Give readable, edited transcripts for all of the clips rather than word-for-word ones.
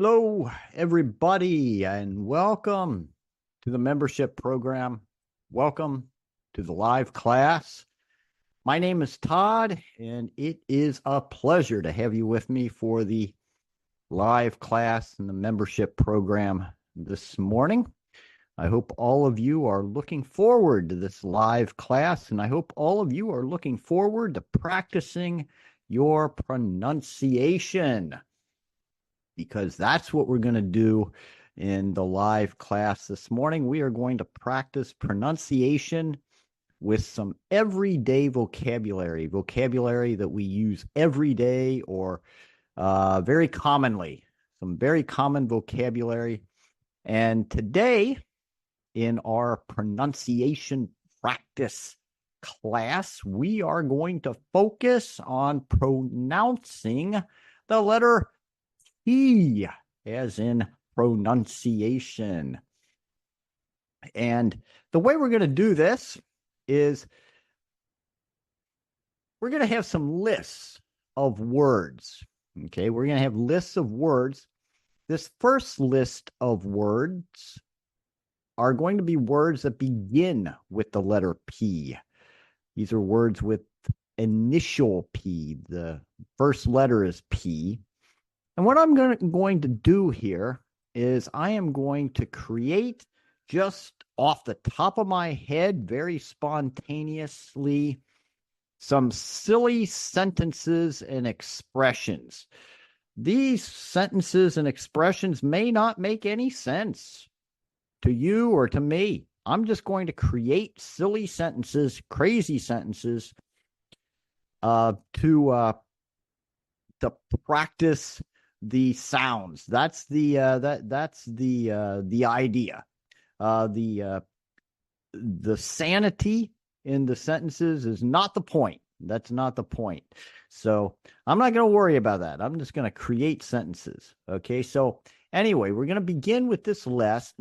Hello, everybody, and welcome to the membership program. Welcome to the live class. My name is Todd, and it is a pleasure to have you with me for the live class and the membership program this morning. I hope all of you are looking forward to this live class, and I hope all of you are looking forward to practicing your pronunciation, because that's what we're going to do in the live class this morning. We are going to practice pronunciation with some everyday vocabulary that we use every day or very commonly, some very common vocabulary. And today, in our pronunciation practice class, we are going to focus on pronouncing the letter P, as in pronunciation. And the way we're going to do this is we're going to have some lists of words. Okay, we're going to have lists of words. This first list of words are going to be words that begin with the letter P. These are words with initial P. The first letter is P. And what I'm going to do here is I am going to create, just off the top of my head, very spontaneously, some silly sentences and expressions. These sentences and expressions may not make any sense to you or to me. I'm just going to create silly sentences, crazy sentences, to practice the sounds. That's the idea. The sanity in the sentences is not the point. That's not the point. So I'm not going to worry about that. I'm just going to create sentences. Okay. So anyway, we're going to begin with this list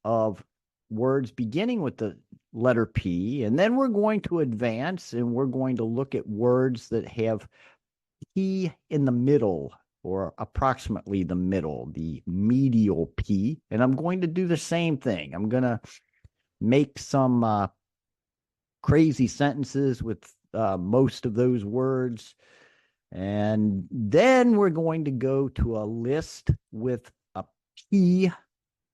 of words beginning with the letter P, and then we're going to advance and we're going to look at words that have P in the middle, or approximately the middle, the medial P. And I'm going to do the same thing. I'm going to make some crazy sentences with most of those words. And then we're going to go to a list with a P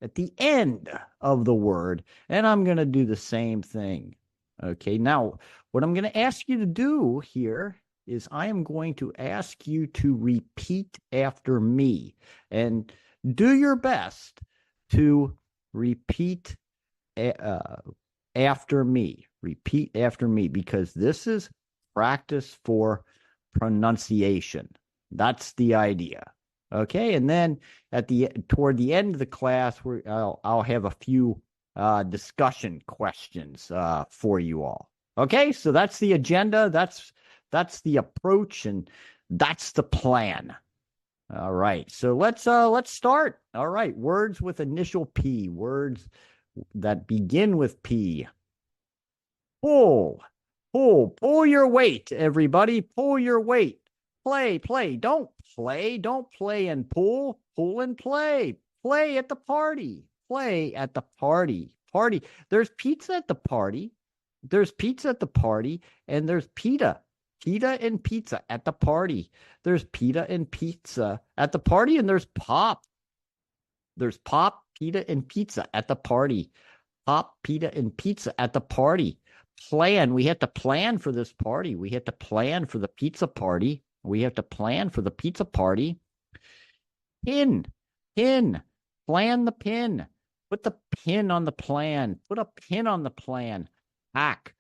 at the end of the word. And I'm going to do the same thing. Okay. Now, what I'm going to ask you to do here is I am going to ask you to repeat after me, and do your best to repeat after me. Repeat after me, because this is practice for pronunciation. That's the idea. Okay, and then toward the end of the class, I'll have a few discussion questions for you all. Okay, so that's the agenda. That's the approach, and that's the plan. All right. So let's start. All right. Words with initial P, words that begin with P. Pull your weight, everybody. Pull your weight. Play. Don't play and pull and play. Play at the party. Play at the party. There's pizza at the party. And there's pita and pizza at the party. There's pita and pizza at the party, and there's pop. There's pop, pita, and pizza at the party. Pop, pita, and pizza at the party. Plan. We have to plan for this party. We have to plan for the pizza party. We have to plan for the pizza party. Pin. Plan the pin. Put the pin on the plan. Put a pin on the plan. Pack.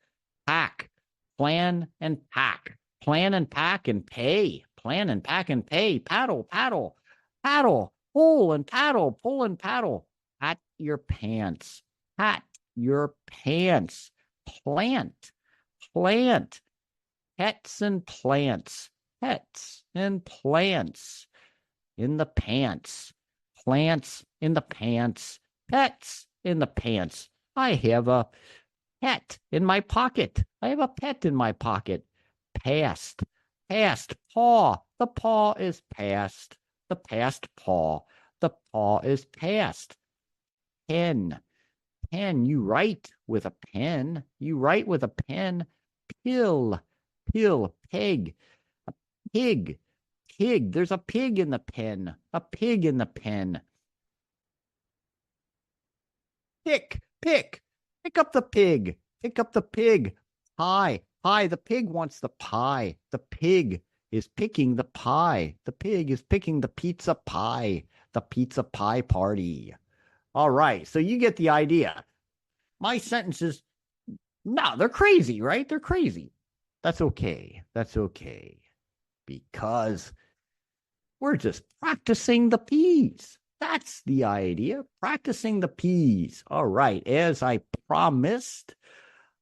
Plan and pack. Plan and pack and pay. Plan and pack and pay. Paddle. Pull and paddle. Pat your pants. Pets and plants. In the pants. Plants in the pants. Pets in the pants. I have a pet in my pocket. Past. Paw. The paw is past. the past paw. The paw is past. Pen. Pen. You write with a pen. You write with a pen. Pill. Pill. Peg. A pig. Pig. There's a pig in the pen. A pig in the pen. Pick. Pick. Pick up the pig. Pick up the pig. Pie. Pie. The pig wants the pie. The pig is picking the pie. The pig is picking the pizza pie. The pizza pie party. All right. So you get the idea. My sentences, no, they're crazy, right? They're crazy. That's okay. That's okay. Because we're just practicing the P's. That's the idea. Practicing the P's. All right. As I promised,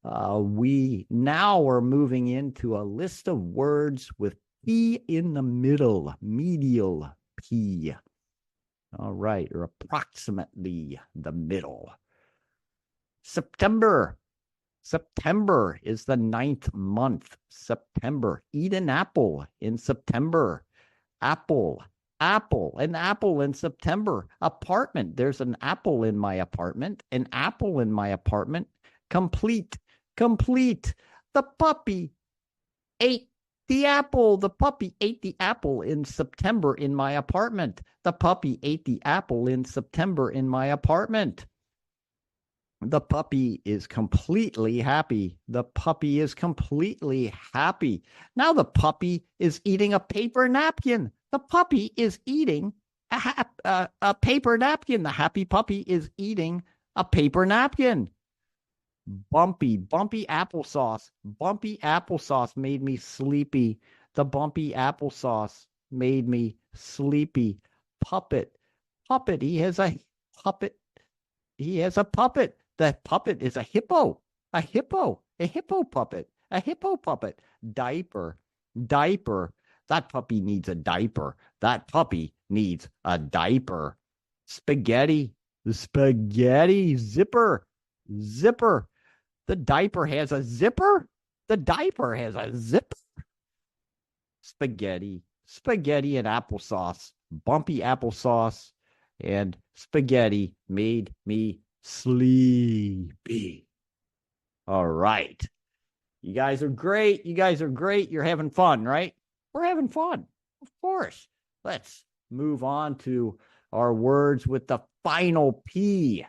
we now are moving into a list of words with P in the middle, medial P. All right, or approximately the middle. September. September is the 9th month. September. Eat an apple in September. Apple. Apple. An apple in September. Apartment. There's an apple in my apartment. An apple in my apartment. Complete. Complete. The puppy ate the apple. The puppy ate the apple in September in my apartment. The puppy ate the apple in September in my apartment. The puppy is completely happy. The puppy is completely happy. Now the puppy is eating a paper napkin. The puppy is eating a paper napkin. The happy puppy is eating a paper napkin. Bumpy, bumpy applesauce. Bumpy applesauce made me sleepy. The bumpy applesauce made me sleepy. Puppet, puppet. He has a puppet. He has a puppet. The puppet is a hippo. A hippo. A hippo puppet. A hippo puppet. Diaper. Diaper. That puppy needs a diaper. That puppy needs a diaper. Spaghetti. Spaghetti. Zipper. Zipper. The diaper has a zipper? The diaper has a zipper? Spaghetti. Spaghetti and applesauce. Bumpy applesauce and spaghetti made me sleepy. All right. You guys are great. You guys are great. You're having fun, right? We're having fun. Of course. Let's move on to our words with the final P.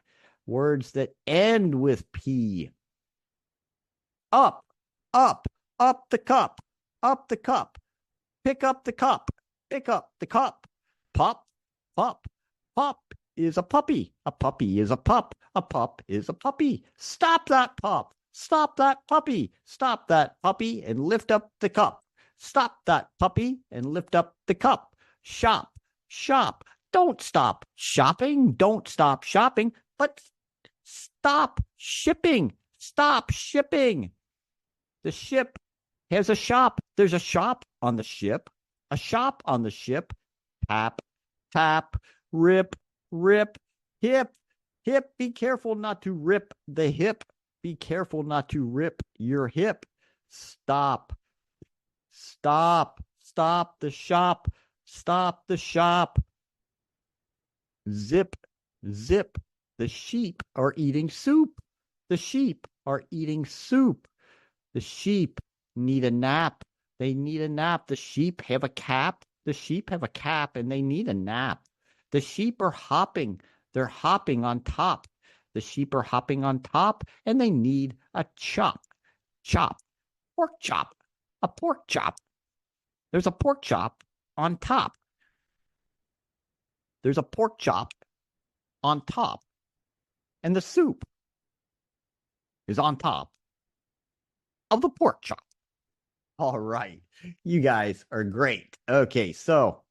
Words that end with P. Up, up, up the cup, up the cup. Pick up the cup, pick up the cup. Pop, pop, pop is a puppy. A puppy is a pup. A pup is a puppy. Stop that pup. Stop that puppy. Stop that puppy and lift up the cup. Stop that puppy and lift up the cup. Shop, shop. Don't stop shopping. Don't stop shopping, but stop shipping. Stop shipping. The ship has a shop. There's a shop on the ship. A shop on the ship. Tap, tap, rip, rip, hip, hip. Be careful not to rip the hip. Be careful not to rip your hip. Stop, stop, stop the shop. Stop the shop. Zip, zip. The sheep are eating soup. The sheep are eating soup. The sheep need a nap. They need a nap. The sheep have a cap. The sheep have a cap and they need a nap. The sheep are hopping. They're hopping on top. The sheep are hopping on top and they need a chop. Chop. Pork chop. A pork chop. There's a pork chop on top. There's a pork chop on top. And the soup is on top of the pork chop. All right. You guys are great. Okay, so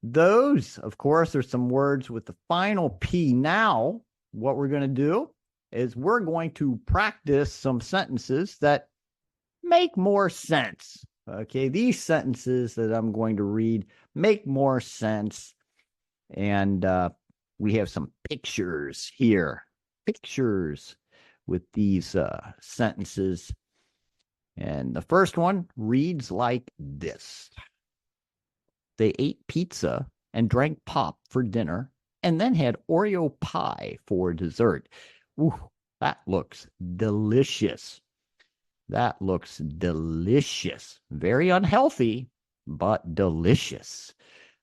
those, of course, are some words with the final P. Now, what we're going to do is we're going to practice some sentences that make more sense. Okay, these sentences that I'm going to read make more sense. And we have some pictures here. Pictures with these sentences. And the first one reads like this. They ate pizza and drank pop for dinner, and then had Oreo pie for dessert. Ooh, that looks delicious. That looks delicious. Very unhealthy, but delicious.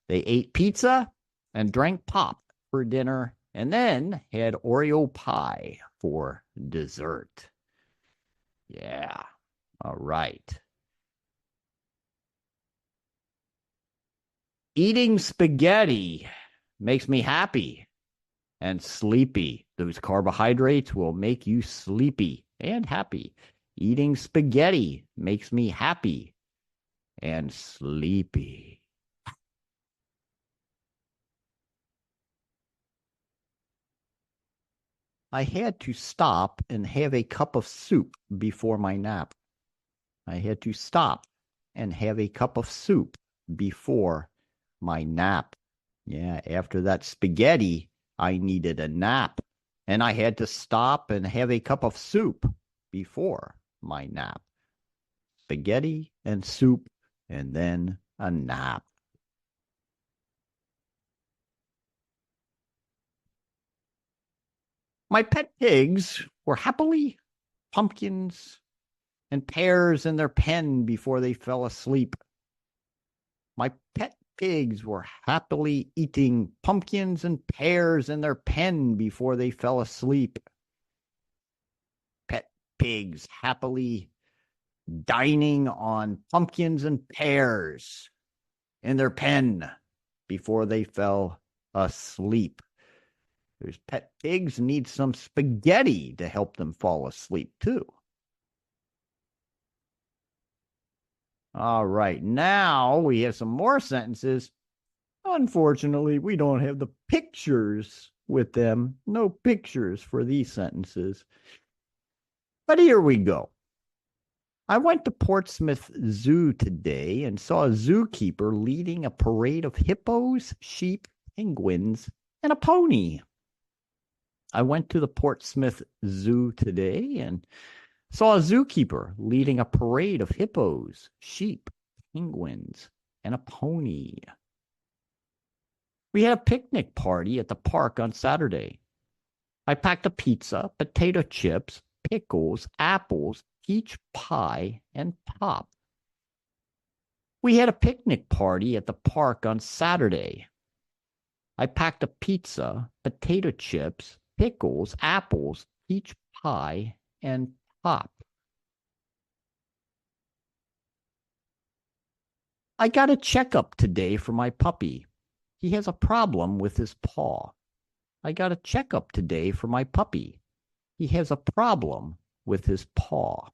They ate pizza and drank pop for dinner, and then had Oreo pie for dessert. Yeah. All right. Eating spaghetti makes me happy and sleepy. Those carbohydrates will make you sleepy and happy. Eating spaghetti makes me happy and sleepy. I had to stop and have a cup of soup before my nap. I had to stop and have a cup of soup before my nap. Yeah, after that spaghetti, I needed a nap. And I had to stop and have a cup of soup before my nap. Spaghetti and soup, and then a nap. My pet pigs were happily pumpkins and pears in their pen before they fell asleep. My pet pigs were happily eating pumpkins and pears in their pen before they fell asleep. Pet pigs happily dining on pumpkins and pears in their pen before they fell asleep. Those pet pigs need some spaghetti to help them fall asleep, too. All right, now we have some more sentences. Unfortunately, we don't have the pictures with them. No pictures for these sentences. But here we go. I went to Portsmouth Zoo today and saw a zookeeper leading a parade of hippos, sheep, penguins, and a pony. I went to the Portsmouth Zoo today and saw a zookeeper leading a parade of hippos, sheep, penguins, and a pony. We had a picnic party at the park on Saturday. I packed a pizza, potato chips, pickles, apples, peach pie, and pop. We had a picnic party at the park on Saturday. I packed a pizza, potato chips, pickles, apples, peach pie, and pop. I got a checkup today for my puppy. He has a problem with his paw. I got a checkup today for my puppy. He has a problem with his paw.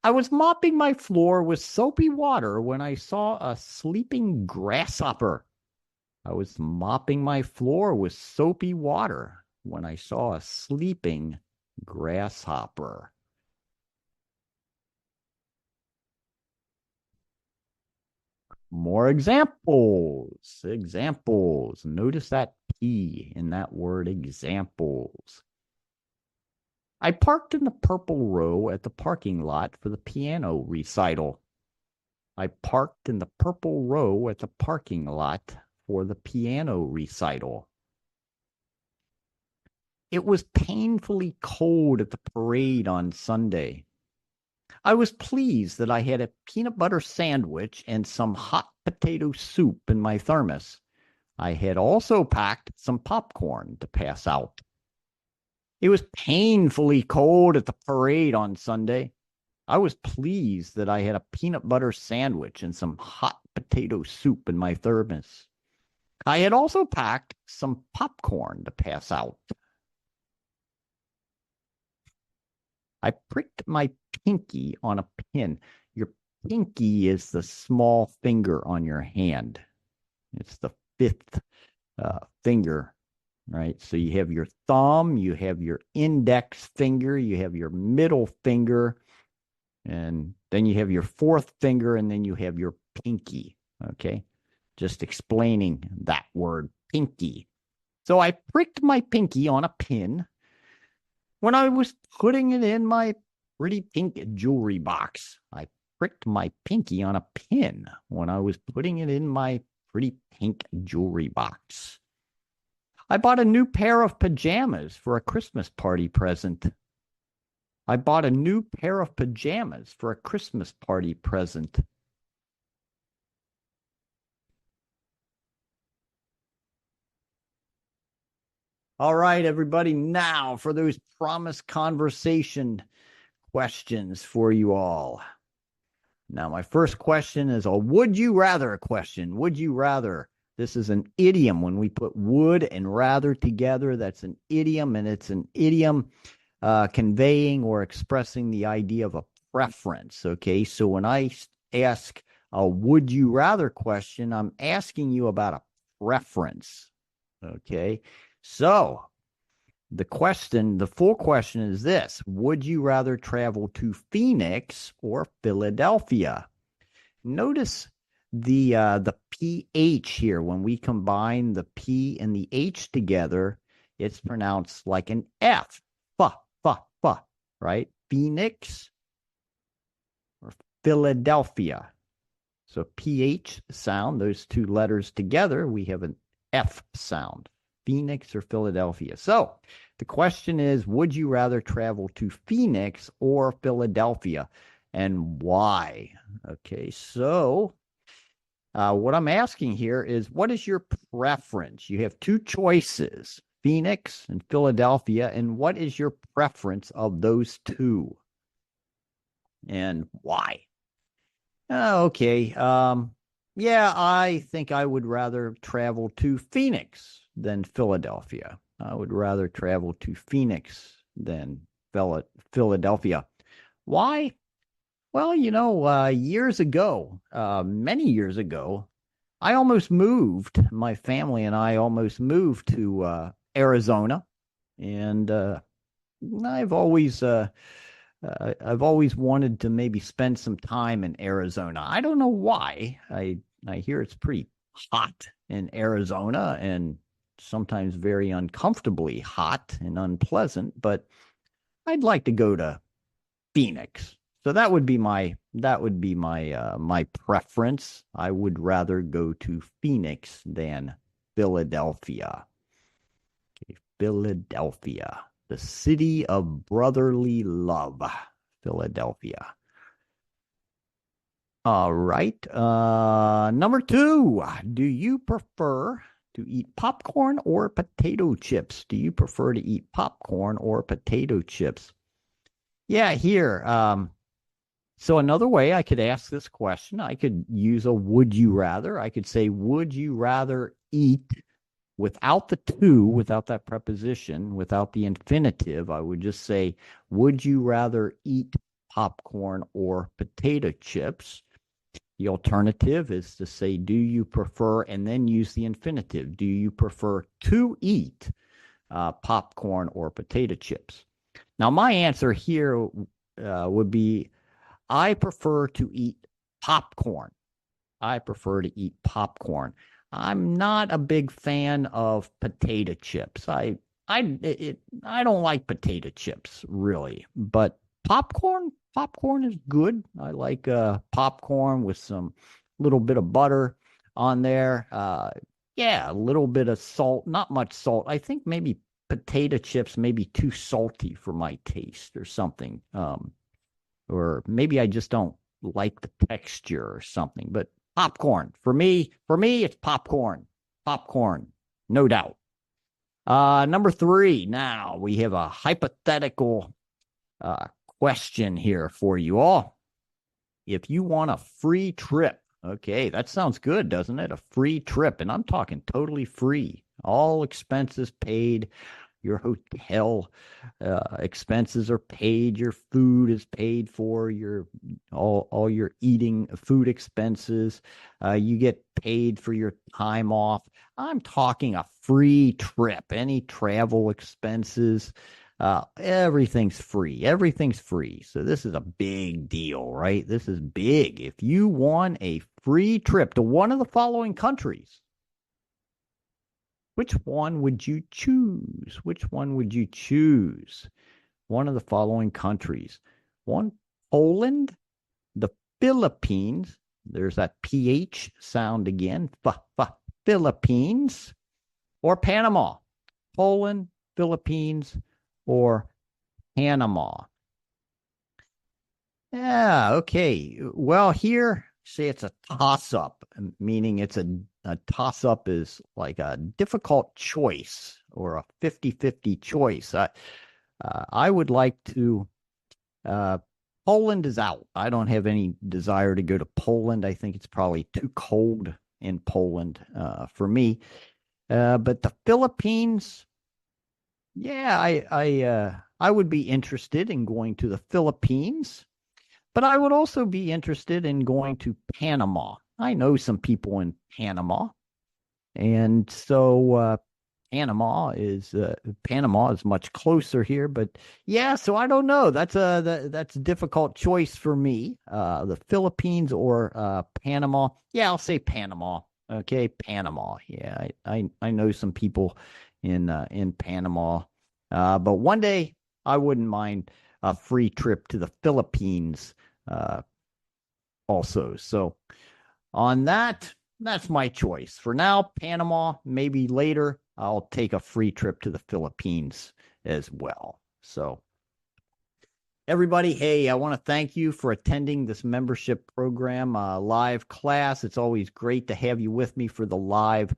I was mopping my floor with soapy water when I saw a sleeping grasshopper. I was mopping my floor with soapy water when I saw a sleeping grasshopper. More examples. Examples. Notice that P in that word examples. I parked in the purple row at the parking lot for the piano recital. I parked in the purple row at the parking lot for the piano recital. It was painfully cold at the parade on Sunday. I was pleased that I had a peanut butter sandwich and some hot potato soup in my thermos. I had also packed some popcorn to pass out. It was painfully cold at the parade on Sunday. I was pleased that I had a peanut butter sandwich and some hot potato soup in my thermos. I had also packed some popcorn to pass out. I pricked my pinky on a pin. Your pinky is the small finger on your hand. It's the fifth finger, right? So you have your thumb, you have your index finger, you have your middle finger, and then you have your fourth finger, and then you have your pinky, okay? Just explaining that word, pinky. So I pricked my pinky on a pin when I was putting it in my pretty pink jewelry box. I pricked my pinky on a pin when I was putting it in my pretty pink jewelry box. I bought a new pair of pajamas for a Christmas party present. I bought a new pair of pajamas for a Christmas party present. All right, everybody, now for those promised conversation questions for you all. Now, my first question is a would you rather question. Would you rather? This is an idiom. When we put would and rather together, that's an idiom, and it's an idiom conveying or expressing the idea of a preference. Okay, so when I ask a would you rather question, I'm asking you about a preference. Okay, so the full question is this: would you rather travel to Phoenix or Philadelphia? Notice the PH here. When we combine the P and the H together, it's pronounced like an F. Right? Phoenix or Philadelphia. So PH sound, those two letters together, we have an F sound. Phoenix or Philadelphia. So the question is, would you rather travel to Phoenix or Philadelphia, and why? Okay, so what I'm asking here is, what is your preference? You have two choices, Phoenix and Philadelphia, and what is your preference of those two? And why? Okay. Yeah, I think I would rather travel to Phoenix than Philadelphia. I would rather travel to Phoenix than Philadelphia. Why? Well, years ago, many years ago, I almost moved. My family and I almost moved to Arizona, and I've always wanted to maybe spend some time in Arizona. I don't know why. I hear it's pretty hot in Arizona and sometimes very uncomfortably hot and unpleasant, but I'd like to go to Phoenix. So that would be my my preference. I would rather go to Phoenix than Philadelphia. Okay, Philadelphia, the city of brotherly love, Philadelphia. All right. Number 2, do you prefer to eat popcorn or potato chips? Do you prefer to eat popcorn or potato chips? Yeah, here. So another way I could ask this question, I could use a would you rather. I could say, would you rather eat without the to, without that preposition, without the infinitive? I would just say, would you rather eat popcorn or potato chips? The alternative is to say, do you prefer, and then use the infinitive. Do you prefer to eat popcorn or potato chips? Now, my answer here would be, I prefer to eat popcorn. I prefer to eat popcorn. I'm not a big fan of potato chips. I don't like potato chips really, but popcorn is good. I like popcorn with some little bit of butter on there. Yeah, a little bit of salt, not much salt. I think maybe potato chips may be too salty for my taste or something. Or maybe I just don't like the texture or something. But popcorn, for me, it's popcorn. Popcorn, no doubt. Number 3, now we have a hypothetical question here for you all. If you want a free trip, okay, that sounds good, doesn't it? A free trip, and I'm talking totally free, all expenses paid. Your hotel expenses are paid. Your food is paid for. Your all your eating food expenses. You get paid for your time off. I'm talking a free trip. Any travel expenses, everything's free. Everything's free. So this is a big deal, right? This is big. If you want a free trip to one of the following countries, which one would you choose? Which one would you choose? One of the following countries. 1, Poland, the Philippines. There's that PH sound again. Philippines or Panama. Poland, Philippines, or Panama. Yeah, okay. Well, here, say it's a toss-up, meaning it's a toss-up is like a difficult choice or a 50-50 choice. I would like to, uh, Poland is out. I don't have any desire to go to Poland. I think it's probably too cold in Poland for me. But the Philippines, yeah, I would be interested in going to the Philippines. But I would also be interested in going to Panama. I know some people in Panama, and so Panama is much closer here. But yeah, so I don't know. That's a difficult choice for me. The Philippines or Panama. Yeah, I'll say Panama. Okay, Panama. Yeah, I know some people in Panama. But one day I wouldn't mind a free trip to the Philippines uh, also. So on that, that's my choice. For now, Panama, maybe later, I'll take a free trip to the Philippines as well. So, everybody, hey, I want to thank you for attending this membership program live class. It's always great to have you with me for the live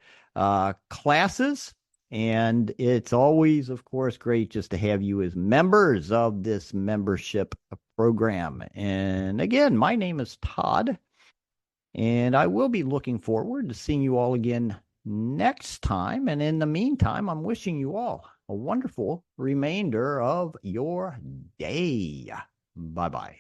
classes. And it's always, of course, great just to have you as members of this membership program. And again, my name is Todd, and I will be looking forward to seeing you all again next time. And in the meantime, I'm wishing you all a wonderful remainder of your day. Bye-bye.